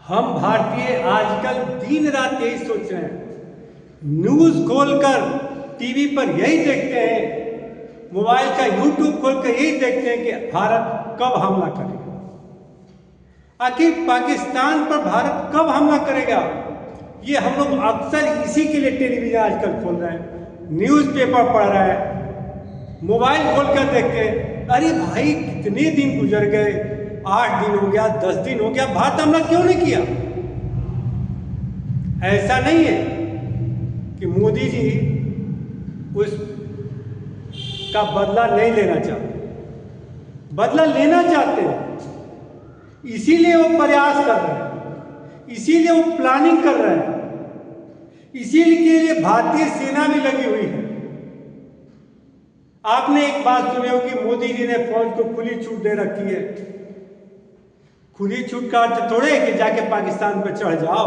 हम भारतीय आजकल दिन रात यही सोच रहे हैं, न्यूज खोलकर टीवी पर यही देखते हैं, मोबाइल का यूट्यूब खोलकर यही देखते हैं कि भारत कब हमला करेगा। आखिर पाकिस्तान पर भारत कब हमला करेगा, ये हम लोग अक्सर इसी के लिए टेलीविजन आजकल खोल रहे हैं, न्यूज़पेपर पढ़ रहे हैं, मोबाइल खोलकर देखते हैं। अरे भाई, कितने दिन गुजर गए, 8 दिन हो गया, 10 दिन हो गया, भारत हमला क्यों नहीं किया? ऐसा नहीं है कि मोदी जी उस का बदला नहीं लेना चाहते, बदला लेना चाहते हैं, इसीलिए वो प्रयास कर रहे हैं, इसीलिए वो प्लानिंग कर रहे हैं, इसीलिए भारतीय सेना भी लगी हुई है। आपने एक बात सुनी होगी, मोदी जी ने फौज को खुली छूट दे रखी है। खुली छूट का अर्थ थोड़े है कि जाके पाकिस्तान पर चढ़ जाओ,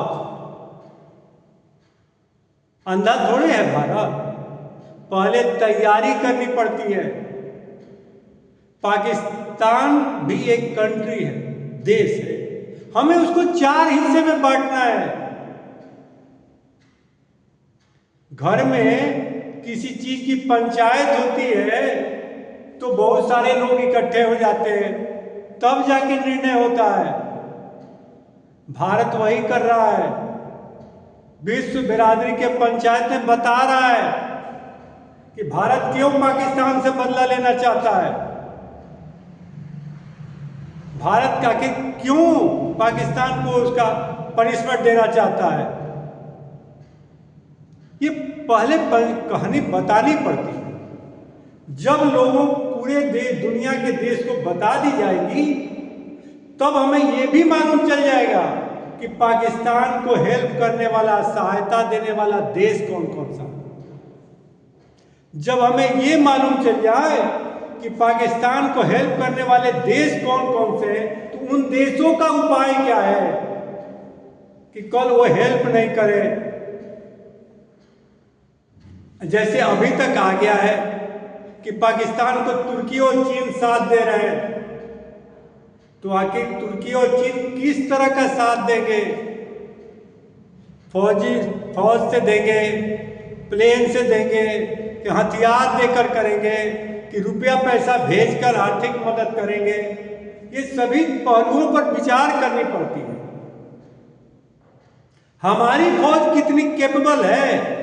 अंधा थोड़े है भारत, पहले तैयारी करनी पड़ती है। पाकिस्तान भी एक कंट्री है, देश है, हमें उसको 4 हिस्से में बांटना है। घर में किसी चीज की पंचायत होती है तो बहुत सारे लोग इकट्ठे हो जाते हैं, तब जाके निर्णय होता है। भारत वही कर रहा है, विश्व बिरादरी के पंचायत में बता रहा है कि भारत क्यों पाकिस्तान से बदला लेना चाहता है, भारत का क्यों पाकिस्तान को उसका पनिशमेंट देना चाहता है। ये पहले कहानी बतानी पड़ती है। जब लोगों पूरे दुनिया के देश को बता दी जाएगी, तब हमें ये भी मालूम चल जाएगा कि पाकिस्तान को हेल्प करने वाला, सहायता देने वाला देश कौन कौन सा। जब हमें ये मालूम चल जाए कि पाकिस्तान को हेल्प करने वाले देश कौन कौन से हैं, तो उन देशों का उपाय क्या है कि कल वो हेल्प नहीं करे। जैसे अभी तक आ गया है कि पाकिस्तान को तुर्की और चीन साथ दे रहे हैं, तो आखिर तुर्की और चीन किस तरह का साथ देंगे? फौज से देंगे, प्लेन से देंगे, कि हथियार देकर करेंगे, कि रुपया पैसा भेजकर आर्थिक मदद करेंगे? ये सभी पहलुओं पर विचार करनी पड़ती है। हमारी फौज कितनी कैपेबल है?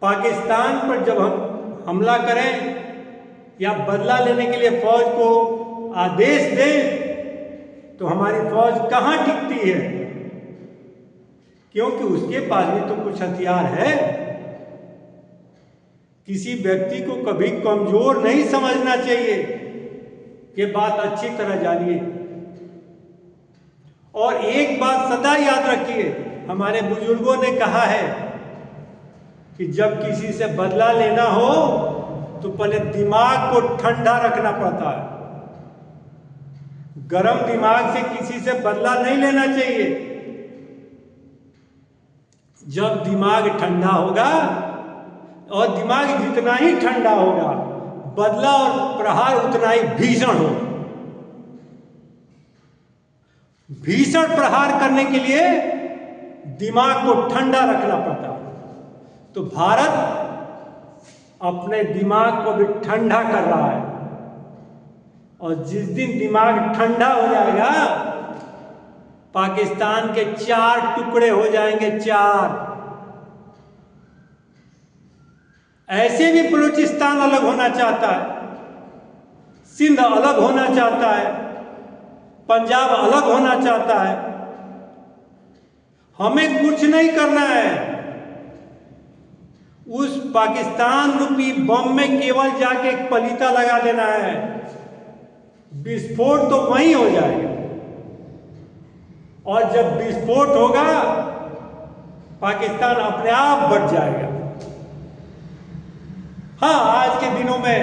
पाकिस्तान पर जब हम हमला करें या बदला लेने के लिए फौज को आदेश दें, तो हमारी फौज कहां टिकती है? क्योंकि उसके पास भी तो कुछ हथियार है। किसी व्यक्ति को कभी कमजोर नहीं समझना चाहिए, ये बात अच्छी तरह जानिए। और एक बात सदा याद रखिए, हमारे बुजुर्गों ने कहा है कि जब किसी से बदला लेना हो तो पहले दिमाग को ठंडा रखना पड़ता है। गरम दिमाग से किसी से बदला नहीं लेना चाहिए। जब दिमाग ठंडा होगा, और दिमाग जितना ही ठंडा होगा, बदला और प्रहार उतना ही भीषण होगा। भीषण प्रहार करने के लिए दिमाग को ठंडा रखना पड़ता है। तो भारत अपने दिमाग को भी ठंडा कर रहा है, और जिस दिन दिमाग ठंडा हो जाएगा, पाकिस्तान के 4 टुकड़े हो जाएंगे, 4। ऐसे भी बलूचिस्तान अलग होना चाहता है, सिंध अलग होना चाहता है, पंजाब अलग होना चाहता है। हमें कुछ नहीं करना है, उस पाकिस्तान रूपी बम में केवल जाके एक पलीता लगा देना है, विस्फोट तो वहीं हो जाएगा। और जब विस्फोट होगा, पाकिस्तान अपने आप बढ़ जाएगा। हाँ, आज के दिनों में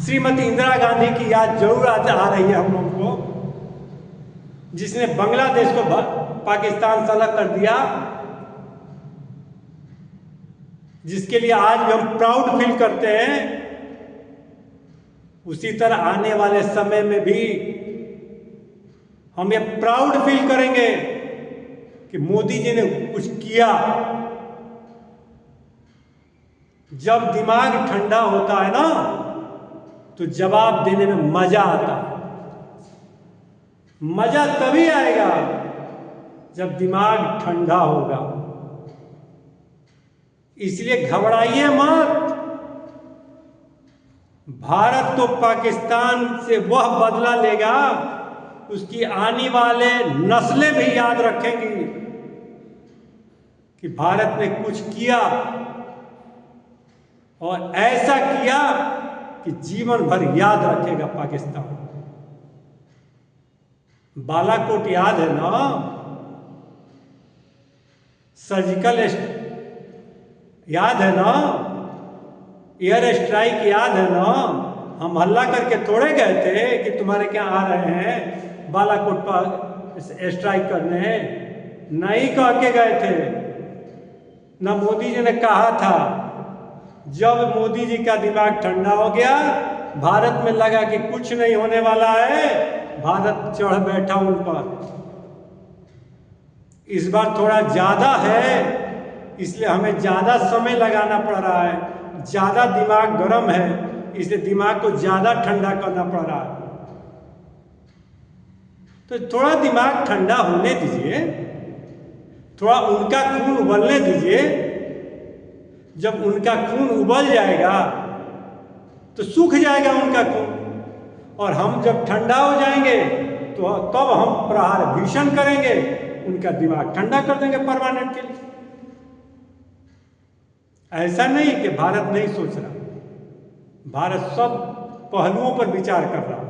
श्रीमती इंदिरा गांधी की याद जरूर आ रही है हम लोगों को, जिसने बांग्लादेश को पाकिस्तान से अलग कर दिया, जिसके लिए आज भी हम प्राउड फील करते हैं। उसी तरह आने वाले समय में भी हम ये प्राउड फील करेंगे कि मोदी जी ने कुछ किया। जब दिमाग ठंडा होता है ना तो जवाब देने में मजा आता है। मजा तभी आएगा जब दिमाग ठंडा होगा। इसलिए घबराइए मत। भारत तो पाकिस्तान से वह बदला लेगा, उसकी आने वाले नस्लें भी याद रखेंगी कि भारत ने कुछ किया और ऐसा किया कि जीवन भर याद रखेगा पाकिस्तान। बालाकोट याद है ना? सर्जिकल याद है ना? एयर स्ट्राइक याद है ना? हम हल्ला करके थोड़े गए थे कि तुम्हारे क्या आ रहे हैं बालाकोट पर स्ट्राइक करने। नहीं कह के गए थे ना। मोदी जी ने कहा था। जब मोदी जी का दिमाग ठंडा हो गया, भारत में लगा कि कुछ नहीं होने वाला है, भारत चढ़ बैठा उन पर। इस बार थोड़ा ज्यादा है, इसलिए हमें ज्यादा समय लगाना पड़ रहा है। ज्यादा दिमाग गर्म है, इसलिए दिमाग को ज्यादा ठंडा करना पड़ रहा है। तो थोड़ा दिमाग ठंडा होने दीजिए, थोड़ा उनका खून उबलने दीजिए। जब उनका खून उबल जाएगा तो सूख जाएगा उनका खून, और हम जब ठंडा हो जाएंगे तो तब हम प्रहार भीषण करेंगे, उनका दिमाग ठंडा कर देंगे परमानेंट के लिए। ऐसा नहीं कि भारत नहीं सोच रहा, भारत सब पहलुओं पर विचार कर रहा।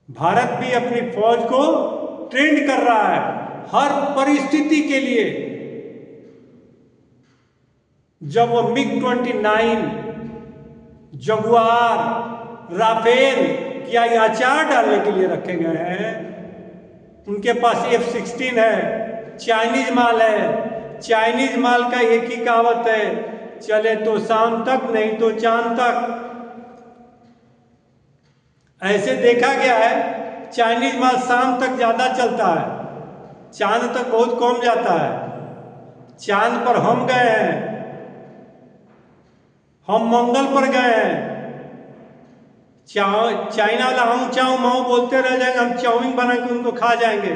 भारत भी अपनी फौज को ट्रेंड कर रहा है हर परिस्थिति के लिए। जब वो MiG-29, जगुआर, राफेल की अचार डालने के लिए रखे गए हैं, उनके पास F-16 है, चाइनीज माल है। चाइनीज माल का एक ही कहावत है, चले तो शाम तक नहीं तो चांद तक। ऐसे देखा गया है चाइनीज माल शाम तक ज्यादा चलता है, चांद तक बहुत कम जाता है। चांद पर हम गए हैं, हम मंगल पर गए हैं। चाइना वाला हम चाऊ माऊ बोलते रह जाएंगे, हम चाउमीन बना के उनको खा जाएंगे।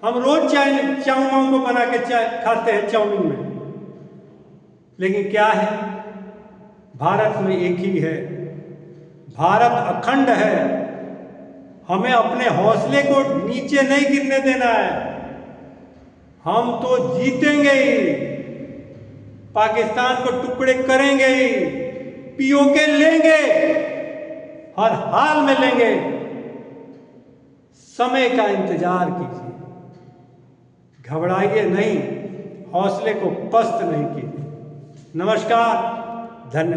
हम रोज चाऊ माऊ को बना के खाते हैं चाउमीन में। लेकिन क्या है, भारत में एक ही है, भारत अखंड है। हमें अपने हौसले को नीचे नहीं गिरने देना है। हम तो जीतेंगे ही, पाकिस्तान को टुकड़े करेंगे ही, पीओके लेंगे, हर हाल में लेंगे। समय का इंतजार कीजिए, घबराइए नहीं, हौसले को पस्त नहीं कीजिए। नमस्कार, धन्यवाद।